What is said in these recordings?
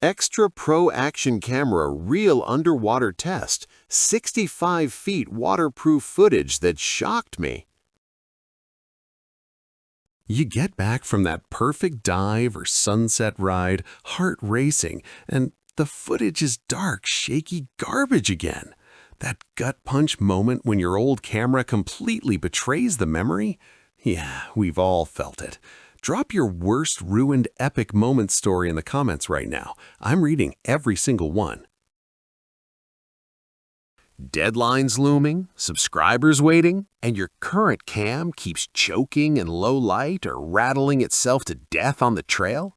Xtra Pro Action Camera Real Underwater Test, 65 feet waterproof footage that shocked me. You get back from that perfect dive or sunset ride, heart racing, and the footage is dark, shaky garbage again. That gut punch moment when your old camera completely betrays the memory? Yeah, we've all felt it. Drop your worst ruined epic moment story in the comments right now. I'm reading every single one. Deadlines looming, subscribers waiting, and your current cam keeps choking in low light or rattling itself to death on the trail?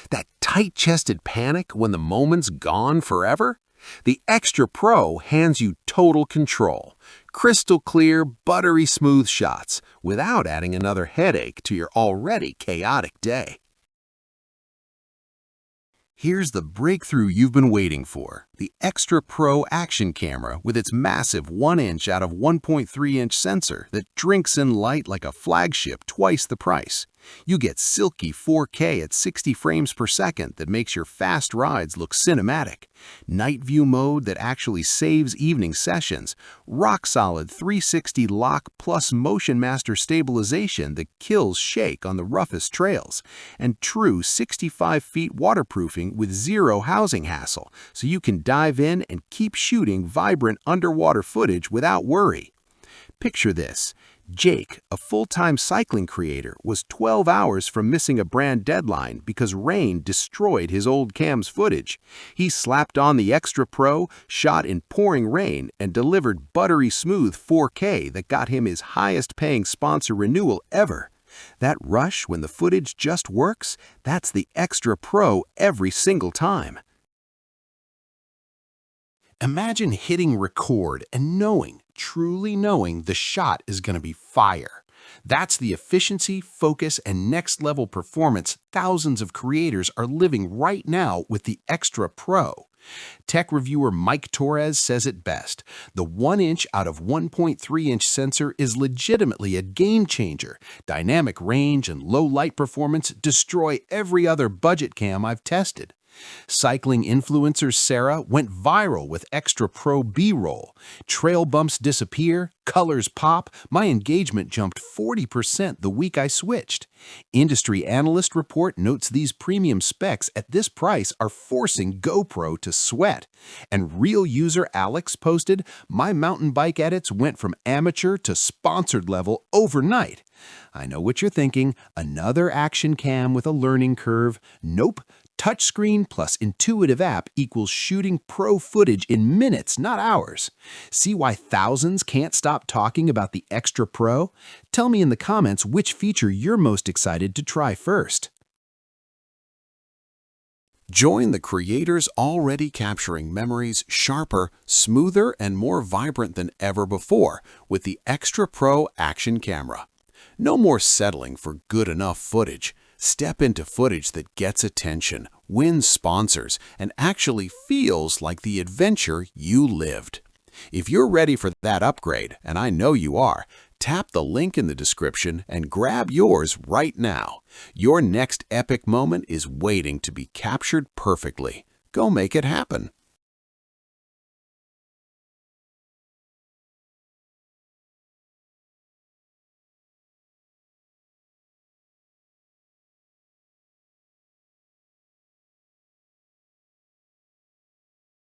That tight-chested panic when the moment's gone forever? The Xtra Pro hands you total control. Crystal clear, buttery smooth shots without adding another headache to your already chaotic day. Here's the breakthrough you've been waiting for, the Xtra Pro Action Camera with its massive 1-inch out of 1.3-inch sensor that drinks in light like a flagship twice the price. You get silky 4K at 60 frames per second that makes your fast rides look cinematic, night view mode that actually saves evening sessions, rock-solid 360 lock plus Motion Master stabilization that kills shake on the roughest trails, and true 65 feet waterproofing with zero housing hassle, so you can dive in and keep shooting vibrant underwater footage without worry. Picture this. Jake, a full-time cycling creator, was 12 hours from missing a brand deadline because rain destroyed his old cam's footage. He slapped on the Xtra Pro, shot in pouring rain, and delivered buttery smooth 4K that got him his highest-paying sponsor renewal ever. That rush when the footage just works, that's the Xtra Pro every single time. Imagine hitting record and truly knowing the shot is going to be fire. That's the efficiency, focus, and next-level performance thousands of creators are living right now with the Xtra Pro. Tech reviewer Mike Torres says it best. The 1-inch out of 1.3-inch sensor is legitimately a game changer. Dynamic range and low light performance destroy every other budget cam I've tested. Cycling influencer Sarah went viral with Xtra Pro B-roll. Trail bumps disappear, colors pop, my engagement jumped 40% the week I switched. Industry analyst report notes these premium specs at this price are forcing GoPro to sweat. And real user Alex posted, my mountain bike edits went from amateur to sponsored level overnight. I know what you're thinking, another action cam with a learning curve. Nope. Touchscreen plus intuitive app equals shooting pro footage in minutes, not hours. See why thousands can't stop talking about the Xtra Pro? Tell me in the comments which feature you're most excited to try first. Join the creators already capturing memories sharper, smoother, and more vibrant than ever before with the Xtra Pro Action Camera. No more settling for good enough footage. Step into footage that gets attention, wins sponsors, and actually feels like the adventure you lived. If you're ready for that upgrade, and I know you are, tap the link in the description and grab yours right now. Your next epic moment is waiting to be captured perfectly. Go make it happen.